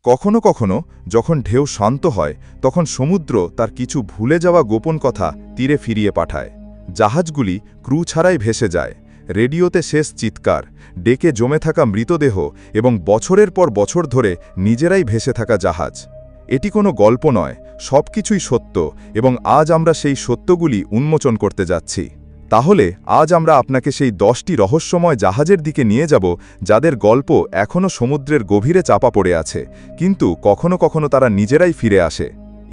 কখনো কখনো যখন ঢেউ শান্ত হয় তখন সমুদ্র তার কিছু ভুলে যাওয়া গোপন কথা তীরে ফিরিয়ে পাঠায়। জাহাজগুলি ক্রু ছাড়াই ভেসে যায়। রেডিওতে শেষ চিৎকার, ডেকে জমে থাকা মৃতদেহ এবং বছরের পর বছর ধরে নিজেরাই ভেসে থাকা জাহাজ। এটি কোনো গল্প নয়, সবকিছুই সত্য, এবং আজ আমরা সেই সত্যগুলি উন্মোচন করতে যাচ্ছি। তাহলে আজ আমরা আপনাকে সেই 10টি রহস্যময় জাহাজের দিকে নিয়ে যাব যাদের গল্প এখনও সমুদ্রের গভীরে চাপা পড়ে আছে, কিন্তু কখনো কখনো তারা নিজেরাই ফিরে আসে।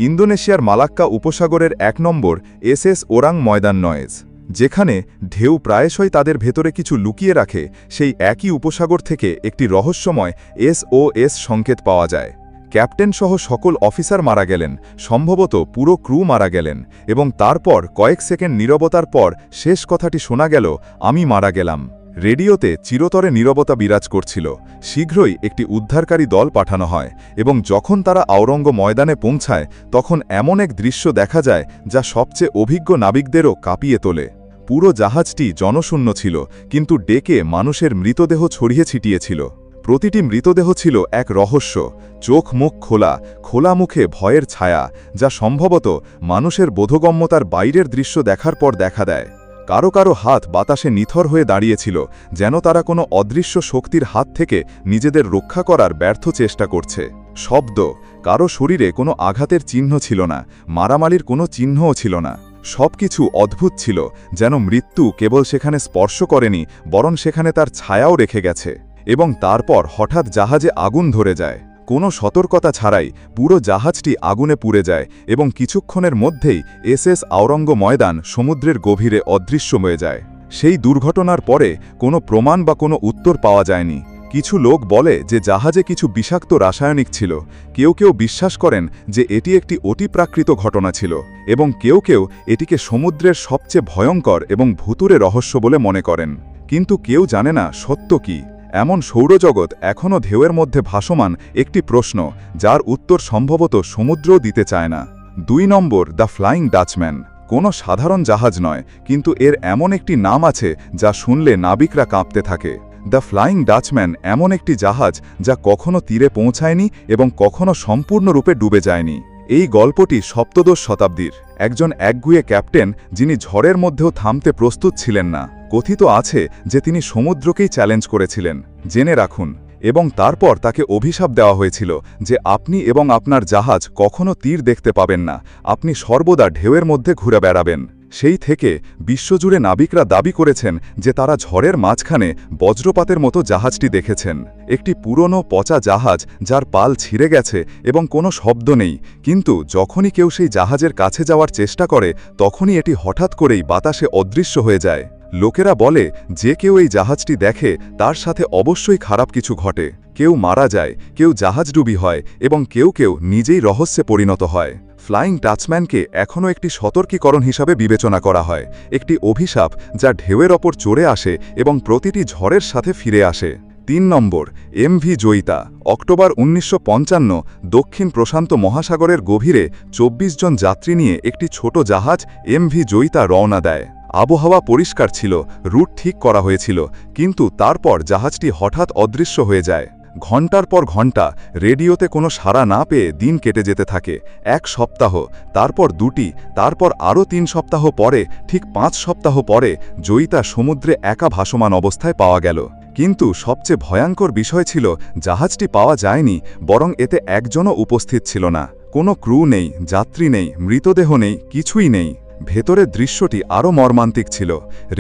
ইন্দোনেশিয়ার মালাক্কা উপসাগরের 1 নম্বর এসএস ওরাং ময়দান নয়েজ, যেখানে ঢেউ প্রায়শই তাদের ভেতরে কিছু লুকিয়ে রাখে, সেই একই উপসাগর থেকে একটি রহস্যময় SOS সংকেত পাওয়া যায়। ক্যাপ্টেন সহ সকল অফিসার মারা গেলেন, সম্ভবত পুরো ক্রু মারা গেলেন, এবং তারপর কয়েক সেকেন্ড নীরবতার পর শেষ কথাটি শোনা গেল, আমি মারা গেলাম। রেডিওতে চিরতরে নীরবতা বিরাজ করছিল। শীঘ্রই একটি উদ্ধারকারী দল পাঠানো হয়, এবং যখন তারা আওরঙ্গ ময়দানে পৌঁছায় তখন এমন এক দৃশ্য দেখা যায় যা সবচেয়ে অভিজ্ঞ নাবিকদেরও কাঁপিয়ে তোলে। পুরো জাহাজটি জনশূন্য ছিল, কিন্তু ডেকে মানুষের মৃতদেহ ছড়িয়ে ছিটিয়েছিল। প্রতিটি মৃতদেহ ছিল এক রহস্য, চোখ মুখ খোলা, খোলা মুখে ভয়ের ছায়া, যা সম্ভবত মানুষের বোধগম্যতার বাইরের দৃশ্য দেখার পর দেখা দেয়। কারো কারো হাত বাতাসে নিথর হয়ে দাঁড়িয়েছিল, যেন তারা কোনো অদৃশ্য শক্তির হাত থেকে নিজেদের রক্ষা করার ব্যর্থ চেষ্টা করছে। শব্দ, কারো শরীরে কোনো আঘাতের চিহ্ন ছিল না, মারামারির কোনো চিহ্নও ছিল না। সবকিছু অদ্ভুত ছিল, যেন মৃত্যু কেবল সেখানে স্পর্শ করেনি, বরং সেখানে তার ছায়াও রেখে গেছে। এবং তারপর হঠাৎ জাহাজে আগুন ধরে যায়। কোনো সতর্কতা ছাড়াই পুরো জাহাজটি আগুনে পুড়ে যায়, এবং কিছুক্ষণের মধ্যেই এসএস আওরঙ্গ ময়দান সমুদ্রের গভীরে অদৃশ্য হয়ে যায়। সেই দুর্ঘটনার পরে কোনো প্রমাণ বা কোনো উত্তর পাওয়া যায়নি। কিছু লোক বলে যে জাহাজে কিছু বিষাক্ত রাসায়নিক ছিল, কেউ কেউ বিশ্বাস করেন যে এটি একটি অতিপ্রাকৃত ঘটনা ছিল, এবং কেউ কেউ এটিকে সমুদ্রের সবচেয়ে ভয়ঙ্কর এবং ভুতুড়ে রহস্য বলে মনে করেন। কিন্তু কেউ জানে না সত্য কি। এমন সৌরজগৎ এখনও ঢেউয়ের মধ্যে ভাসমান একটি প্রশ্ন, যার উত্তর সম্ভবত সমুদ্রও দিতে চায় না। 2 নম্বর দ্য ফ্লাইং ডাচম্যান। কোনো সাধারণ জাহাজ নয়, কিন্তু এর এমন একটি নাম আছে যা শুনলে নাবিকরা কাঁপতে থাকে। দ্য ফ্লাইং ডাচম্যান এমন একটি জাহাজ যা কখনো তীরে পৌঁছায়নি এবং কখনো সম্পূর্ণরূপে ডুবে যায়নি। এই গল্পটি সপ্তদশ শতাব্দীর একজন একগুঁয়ে ক্যাপ্টেন, যিনি ঝড়ের মধ্যেও থামতে প্রস্তুত ছিলেন না। কথিত আছে যে তিনি সমুদ্রকেই চ্যালেঞ্জ করেছিলেন, জেনে রাখুন, এবং তারপর তাকে অভিশাপ দেওয়া হয়েছিল যে আপনি এবং আপনার জাহাজ কখনো তীর দেখতে পাবেন না, আপনি সর্বদা ঢেউয়ের মধ্যে ঘুরে বেড়াবেন। সেই থেকে বিশ্বজুড়ে নাবিকরা দাবি করেছেন যে তারা ঝড়ের মাঝখানে বজ্রপাতের মতো জাহাজটি দেখেছেন। একটি পুরনো পচা জাহাজ যার পাল ছিঁড়ে গেছে এবং কোনো শব্দ নেই, কিন্তু যখনই কেউ সেই জাহাজের কাছে যাওয়ার চেষ্টা করে তখনই এটি হঠাৎ করেই বাতাসে অদৃশ্য হয়ে যায়। লোকেরা বলে যে কেউ এই জাহাজটি দেখে তার সাথে অবশ্যই খারাপ কিছু ঘটে। কেউ মারা যায়, কেউ জাহাজডুবি হয়, এবং কেউ কেউ নিজেই রহস্যে পরিণত হয়। ফ্লাইং ডাচম্যানকে এখনও একটি সতর্কীকরণ হিসাবে বিবেচনা করা হয়, একটি অভিশাপ যা ঢেউয়ের ওপর চড়ে আসে এবং প্রতিটি ঝড়ের সাথে ফিরে আসে। 3 নম্বর MV জয়িতা। অক্টোবর 1955 দক্ষিণ প্রশান্ত মহাসাগরের গভীরে 24 জন যাত্রী নিয়ে একটি ছোট জাহাজ MV জয়িতা রওনা দেয়। আবহাওয়া পরিষ্কার ছিল, রুট ঠিক করা হয়েছিল, কিন্তু তারপর জাহাজটি হঠাৎ অদৃশ্য হয়ে যায়। ঘণ্টার পর ঘণ্টা রেডিওতে কোনো সাড়া না পেয়ে দিন কেটে যেতে থাকে। 1 সপ্তাহ, তারপর 2টি, তারপর আরও 3 সপ্তাহ পরে, ঠিক 5 সপ্তাহ পরে জয়িতা সমুদ্রে একা ভাসমান অবস্থায় পাওয়া গেল। কিন্তু সবচেয়ে ভয়ঙ্কর বিষয় ছিল জাহাজটি পাওয়া যায়নি, বরং এতে একজনও উপস্থিত ছিল না। কোনো ক্রু নেই, যাত্রী নেই, মৃতদেহ নেই, কিছুই নেই। ভেতরের দৃশ্যটি আরও মর্মান্তিক ছিল।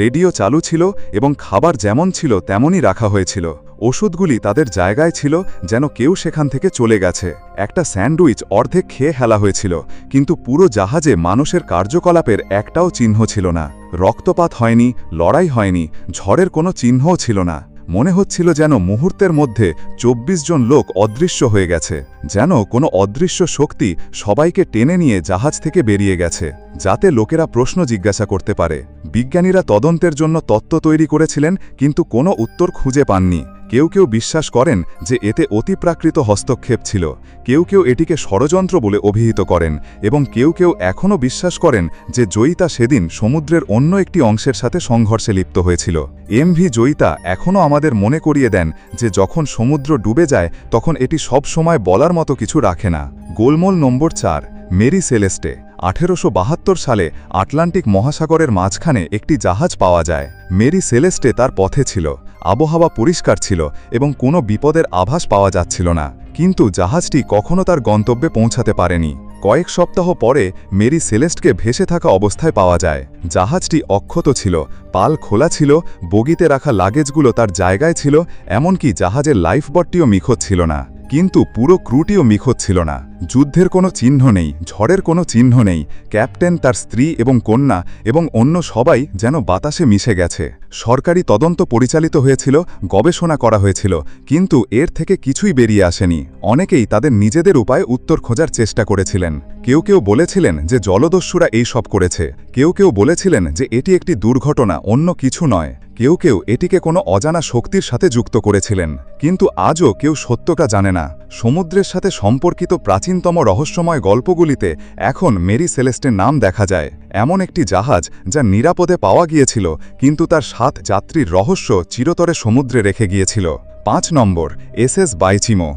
রেডিও চালু ছিল এবং খাবার যেমন ছিল তেমনই রাখা হয়েছিল। ওষুধগুলি তাদের জায়গায় ছিল, যেন কেউ সেখান থেকে চলে গেছে। একটা স্যান্ডউইচ অর্ধেক খেয়ে ফেলা হয়েছিল, কিন্তু পুরো জাহাজে মানুষের কার্যকলাপের একটাও চিহ্ন ছিল না। রক্তপাত হয়নি, লড়াই হয়নি, ঝড়ের কোনো চিহ্নও ছিল না। মনে হচ্ছিল যেন মুহূর্তের মধ্যে 24 জন লোক অদৃশ্য হয়ে গেছে, যেন কোনো অদৃশ্য শক্তি সবাইকে টেনে নিয়ে জাহাজ থেকে বেরিয়ে গেছে, যাতে লোকেরা প্রশ্ন জিজ্ঞাসা করতে পারে। বিজ্ঞানীরা তদন্তের জন্য তত্ত্ব তৈরি করেছিলেন, কিন্তু কোনো উত্তর খুঁজে পাননি। কেউ কেউ বিশ্বাস করেন যে এতে অতিপ্রাকৃত হস্তক্ষেপ ছিল, কেউ কেউ এটিকে ষড়যন্ত্র বলে অভিহিত করেন, এবং কেউ কেউ এখনও বিশ্বাস করেন যে জয়িতা সেদিন সমুদ্রের অন্য একটি অংশের সাথে সংঘর্ষে লিপ্ত হয়েছিল। এমভি জয়িতা এখনও আমাদের মনে করিয়ে দেন যে যখন সমুদ্র ডুবে যায় তখন এটি সব সময় বলার মতো কিছু রাখে না। গোলমাল নম্বর 4, মেরি সেলেস্টে। 1872 সালে আটলান্টিক মহাসাগরের মাঝখানে একটি জাহাজ পাওয়া যায়। মেরি সেলেস্টে তার পথে ছিল, আবহাওয়া পরিষ্কার ছিল এবং কোনো বিপদের আভাস পাওয়া যাচ্ছিল না, কিন্তু জাহাজটি কখনো তার গন্তব্যে পৌঁছাতে পারেনি। কয়েক সপ্তাহ পরে মেরি সেলেস্টকে ভেসে থাকা অবস্থায় পাওয়া যায়। জাহাজটি অক্ষত ছিল, পাল খোলা ছিল, বগিতে রাখা লাগেজগুলো তার জায়গায় ছিল, এমনকি জাহাজের লাইফবোটটিও নিখোঁজ ছিল না। কিন্তু পুরো ক্রুটিও নিখোঁজ ছিল না। যুদ্ধের কোনো চিহ্ন নেই, ঝড়ের কোনো চিহ্ন নেই। ক্যাপ্টেন, তার স্ত্রী এবং কন্যা এবং অন্য সবাই যেন বাতাসে মিশে গেছে। সরকারি তদন্ত পরিচালিত হয়েছিল, গবেষণা করা হয়েছিল, কিন্তু এর থেকে কিছুই বেরিয়ে আসেনি। অনেকেই তাদের নিজেদের উপায়ে উত্তর খোঁজার চেষ্টা করেছিলেন। কেউ কেউ বলেছিলেন যে জলদস্যুরা এই সব করেছে, কেউ কেউ বলেছিলেন যে এটি একটি দুর্ঘটনা, অন্য কিছু নয়, কেউ কেউ এটিকে কোনো অজানা শক্তির সাথে যুক্ত করেছিলেন। কিন্তু আজও কেউ সত্যটা জানে না। সমুদ্রের সাথে সম্পর্কিত প্রাচীনতম রহস্যময় গল্পগুলিতে এখন মেরি সেলেস্টের নাম দেখা যায়। এমন একটি জাহাজ যা নিরাপদে পাওয়া গিয়েছিল, কিন্তু তার 7 যাত্রীর রহস্য চিরতরে সমুদ্রে রেখে গিয়েছিল। 5 নম্বর, এসএস বাইচিমো।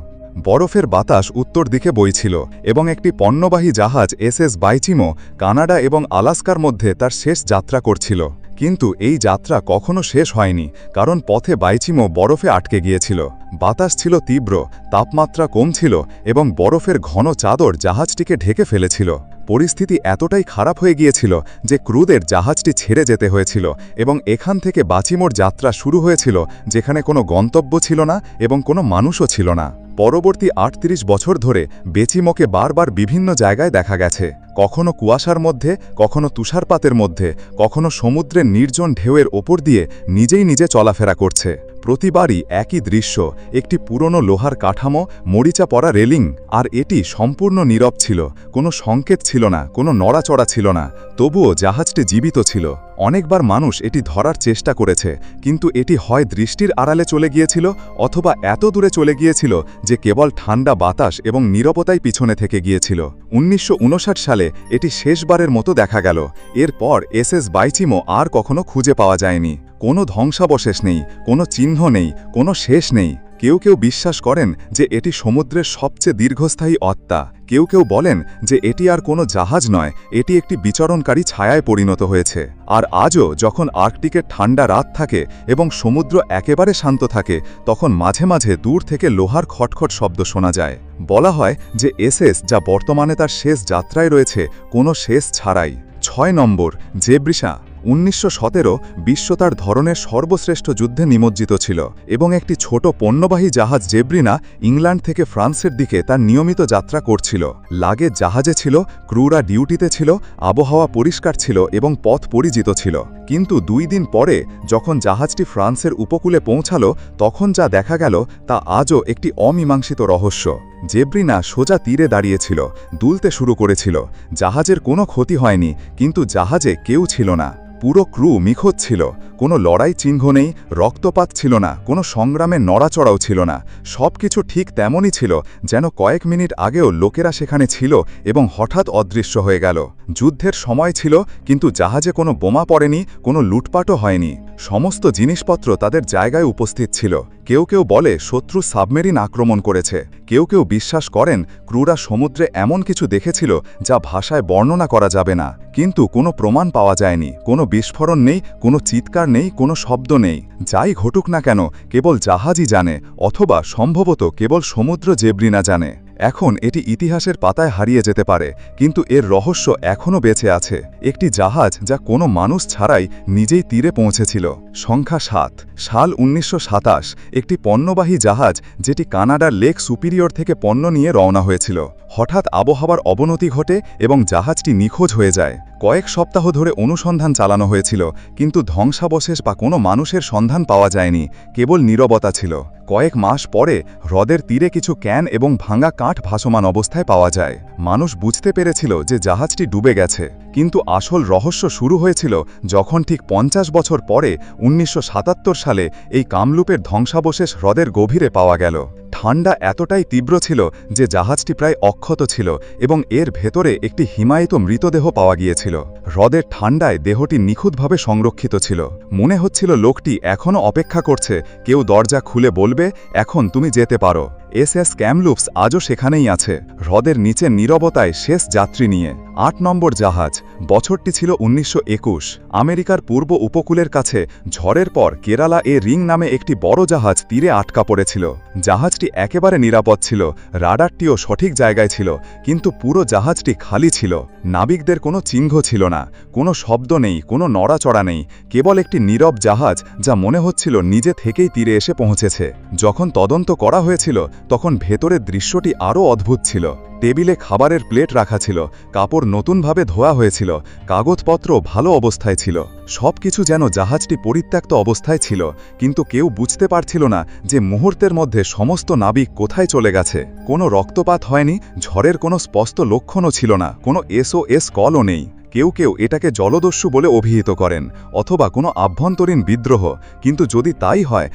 বরফের বাতাস উত্তর দিকে বইছিল এবং একটি পণ্যবাহী জাহাজ এসএস বাইচিমো কানাডা এবং আলাস্কার মধ্যে তার শেষ যাত্রা করছিল। কিন্তু এই যাত্রা কখনো শেষ হয়নি, কারণ পথে বাইচিমো বরফে আটকে গিয়েছিল। বাতাস ছিল তীব্র, তাপমাত্রা কম ছিল এবং বরফের ঘন চাদর জাহাজটিকে ঢেকে ফেলেছিল। পরিস্থিতি এতটাই খারাপ হয়ে গিয়েছিল যে ক্রুদের জাহাজটি ছেড়ে যেতে হয়েছিল এবং এখান থেকে বাইচিমোর যাত্রা শুরু হয়েছিল, যেখানে কোনো গন্তব্য ছিল না এবং কোনো মানুষও ছিল না। পরবর্তী 38 বছর ধরে বাইচিমোকে বারবার বিভিন্ন জায়গায় দেখা গেছে, কখনো কুয়াশার মধ্যে, কখনো তুষারপাতের মধ্যে, কখনো সমুদ্রের নির্জন ঢেউয়ের ওপর দিয়ে নিজেই নিজে চলাফেরা করছে। প্রতিবারই একই দৃশ্য, একটি পুরনো লোহার কাঠামো, মরিচা পড়া রেলিং, আর এটি সম্পূর্ণ নীরব ছিল। কোনো সংকেত ছিল না, কোনো নড়াচড়া ছিল না, তবুও জাহাজটি জীবিত ছিল। অনেকবার মানুষ এটি ধরার চেষ্টা করেছে, কিন্তু এটি হয় দৃষ্টির আড়ালে চলে গিয়েছিল অথবা এত দূরে চলে গিয়েছিল যে কেবল ঠান্ডা বাতাস এবং নীরবতাই পিছনে থেকে গিয়েছিল। 1959 সালে এটি শেষবারের মতো দেখা গেল। এরপর এসএস বাইচিমো আর কখনো খুঁজে পাওয়া যায়নি। কোনো ধ্বংসাবশেষ নেই, কোনো চিহ্ন নেই, কোনো শেষ নেই। কেউ কেউ বিশ্বাস করেন যে এটি সমুদ্রের সবচেয়ে দীর্ঘস্থায়ী আত্মা, কেউ কেউ বলেন যে এটি আর কোনো জাহাজ নয়, এটি একটি বিচরণকারী ছায়ায় পরিণত হয়েছে। আর আজও যখন আর্কটিকের ঠান্ডা রাত থাকে এবং সমুদ্র একেবারে শান্ত থাকে, তখন মাঝে মাঝে দূর থেকে লোহার খটখট শব্দ শোনা যায়। বলা হয় যে এসএস, যা বর্তমানে তার শেষ যাত্রায় রয়েছে, কোনো শেষ ছাড়াই। 6 নম্বর, জেব্রিনা। 1917 বিশ্ব তার ধরনের সর্বশ্রেষ্ঠ যুদ্ধে নিমজ্জিত ছিল এবং একটি ছোট পণ্যবাহী জাহাজ জেব্রিনা ইংল্যান্ড থেকে ফ্রান্সের দিকে তার নিয়মিত যাত্রা করছিল। লাগেজ জাহাজে ছিল, ক্রুরা ডিউটিতে ছিল, আবহাওয়া পরিষ্কার ছিল এবং পথ পরিচিত ছিল। কিন্তু 2 দিন পরে যখন জাহাজটি ফ্রান্সের উপকূলে পৌঁছালো, তখন যা দেখা গেল তা আজও একটি অমীমাংসিত রহস্য। জেব্রিনা সোজা তীরে দাঁড়িয়েছিল, দুলতে শুরু করেছিল। জাহাজের কোনো ক্ষতি হয়নি, কিন্তু জাহাজে কেউ ছিল না। পুরো ক্রু নিখোঁজ ছিল, কোনো লড়াই চিহ্ন নেই, রক্তপাত ছিল না, কোনো সংগ্রামে নড়াচড়াও ছিল না। সব কিছু ঠিক তেমনই ছিল যেন কয়েক মিনিট আগেও লোকেরা সেখানে ছিল এবং হঠাৎ অদৃশ্য হয়ে গেল। যুদ্ধের সময় ছিল, কিন্তু জাহাজে কোনো বোমা পড়েনি, কোনো লুটপাটও হয়নি। সমস্ত জিনিসপত্র তাদের জায়গায় উপস্থিত ছিল। কেউ কেউ বলে শত্রু সাবমেরিন আক্রমণ করেছে, কেউ কেউ বিশ্বাস করেন ক্রুরা সমুদ্রে এমন কিছু দেখেছিল যা ভাষায় বর্ণনা করা যাবে না। কিন্তু কোনো প্রমাণ পাওয়া যায়নি, কোনো বিস্ফোরণ নেই, কোনো চিৎকার নেই, কোনো শব্দ নেই। যাই ঘটুক না কেন, কেবল জাহাজই জানে, অথবা সম্ভবত কেবল সমুদ্র জেব্রিনা জানে। এখন এটি ইতিহাসের পাতায় হারিয়ে যেতে পারে, কিন্তু এর রহস্য এখনও বেঁচে আছে। একটি জাহাজ যা কোনো মানুষ ছাড়াই নিজেই তীরে পৌঁছেছিল। সংখ্যা 7, সাল 1927, একটি পণ্যবাহী জাহাজ যেটি কানাডার লেক সুপিরিয়র থেকে পণ্য নিয়ে রওনা হয়েছিল। হঠাৎ আবহাওয়ার অবনতি ঘটে এবং জাহাজটি নিখোঁজ হয়ে যায়। কয়েক সপ্তাহ ধরে অনুসন্ধান চালানো হয়েছিল, কিন্তু ধ্বংসাবশেষ বা কোনো মানুষের সন্ধান পাওয়া যায়নি, কেবল নীরবতা ছিল। কয়েক মাস পরে হ্রদের তীরে কিছু ক্যান এবং ভাঙা কাঠ ভাসমান অবস্থায় পাওয়া যায়। মানুষ বুঝতে পেরেছিল যে জাহাজটি ডুবে গেছে, কিন্তু আসল রহস্য শুরু হয়েছিল যখন ঠিক 50 বছর পরে 1977 সালে এই কামলুপের ধ্বংসাবশেষ হ্রদের গভীরে পাওয়া গেল। ঠান্ডা এতটাই তীব্র ছিল যে জাহাজটি প্রায় অক্ষত ছিল এবং এর ভেতরে একটি হিমায়িত মৃতদেহ পাওয়া গিয়েছিল। হ্রদের ঠান্ডায় দেহটি নিখুঁতভাবে সংরক্ষিত ছিল। মনে হচ্ছিল লোকটি এখনও অপেক্ষা করছে, কেউ দরজা খুলে বলবে, এখন তুমি যেতে পারো। এসএস ক্যামলুপস আজও সেখানেই আছে, হ্রদের নিচে নীরবতায় শেষ যাত্রী নিয়ে। 8 নম্বর জাহাজ। বছরটি ছিল 1921। আমেরিকার পূর্ব উপকূলের কাছে ঝড়ের পর কেরালা রিং নামে একটি বড় জাহাজ তীরে আটকা পড়েছিল। জাহাজটি একেবারে নিরাপদ ছিল, রাডারটিও সঠিক জায়গায় ছিল, কিন্তু পুরো জাহাজটি খালি ছিল। নাবিকদের কোনো চিহ্ন ছিল না, কোনো শব্দ নেই, কোনো নড়াচড়া নেই, কেবল একটি নীরব জাহাজ যা মনে হচ্ছিল নিজে থেকেই তীরে এসে পৌঁছেছে। যখন তদন্ত করা হয়েছিল তখন ভেতরের দৃশ্যটি আরও অদ্ভুত ছিল। টেবিলে খাবারের প্লেট রাখা ছিল, কাপড় নতুনভাবে ধোয়া হয়েছিল, কাগজপত্র ভালো অবস্থায় ছিল, সবকিছু যেন জাহাজটি পরিত্যক্ত অবস্থায় ছিল, কিন্তু কেউ বুঝতে পারছিল না যে মুহূর্তের মধ্যে সমস্ত নাবিক কোথায় চলে গেছে। কোনো রক্তপাত হয়নি, ঝড়ের কোনো স্পষ্ট লক্ষণও ছিল না, কোনো SOS কলও নেই। কেউ কেউ এটাকে জলদস্যু বলে অভিহিত করেন, অথবা কোনো আভ্যন্তরীণ বিদ্রোহ, কিন্তু যদি তাই হয়,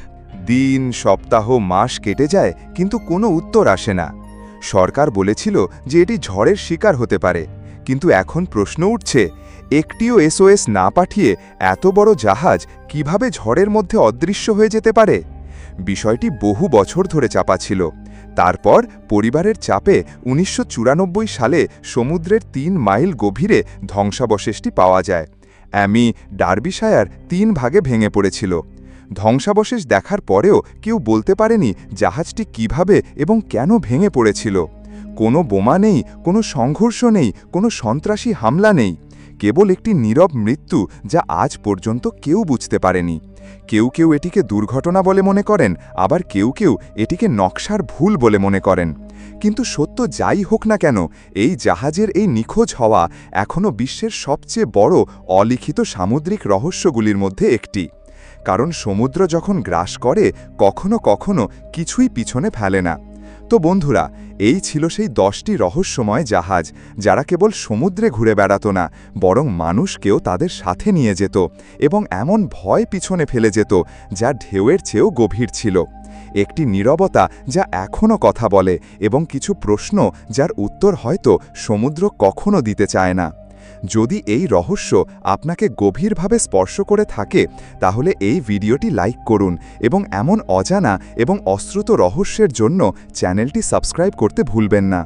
দিন, সপ্তাহ, মাস কেটে যায়, কিন্তু কোনো উত্তর আসে না। সরকার বলেছিল যে এটি ঝড়ের শিকার হতে পারে, কিন্তু এখন প্রশ্ন উঠছে, একটিও SOS না পাঠিয়ে এত বড় জাহাজ কিভাবে ঝড়ের মধ্যে অদৃশ্য হয়ে যেতে পারে? বিষয়টি বহু বছর ধরে চাপা ছিল। তারপর পরিবারের চাপে 1994 সালে সমুদ্রের 3 মাইল গভীরে ধ্বংসাবশেষটি পাওয়া যায়। অ্যামি, ডার্বিশায়ার 3 ভাগে ভেঙে পড়েছিল। ধ্বংসাবশেষ দেখার পরেও কেউ বলতে পারেনি জাহাজটি কিভাবে এবং কেন ভেঙে পড়েছিল। কোনো বোমা নেই, কোনো সংঘর্ষ নেই, কোনো সন্ত্রাসী হামলা নেই, কেবল একটি নীরব মৃত্যু যা আজ পর্যন্ত কেউ বুঝতে পারেনি। কেউ কেউ এটিকে দুর্ঘটনা বলে মনে করেন, আবার কেউ কেউ এটিকে নকশার ভুল বলে মনে করেন। কিন্তু সত্য যাই হোক না কেন, এই জাহাজের এই নিখোঁজ হওয়া এখনও বিশ্বের সবচেয়ে বড় অলিখিত সামুদ্রিক রহস্যগুলির মধ্যে একটি। কারণ সমুদ্র যখন গ্রাস করে, কখনো কখনো কিছুই পিছনে ফেলে না। তো বন্ধুরা, এই ছিল সেই 10টি রহস্যময় জাহাজ যারা কেবল সমুদ্রে ঘুরে বেড়াতো না, বরং মানুষকেও তাদের সাথে নিয়ে যেত এবং এমন ভয় পিছনে ফেলে যেত যা ঢেউয়ের চেয়েও গভীর ছিল। একটি নীরবতা যা এখনও কথা বলে এবং কিছু প্রশ্ন যার উত্তর হয়তো সমুদ্র কখনো দিতে চায় না। যদি এই রহস্য আপনাকে গভীরভাবে স্পর্শ করে থাকে, তাহলে এই ভিডিওটি লাইক করুন এবং এমন অজানা এবং অশ্রুত রহস্যের জন্য চ্যানেলটি সাবস্ক্রাইব করতে ভুলবেন না।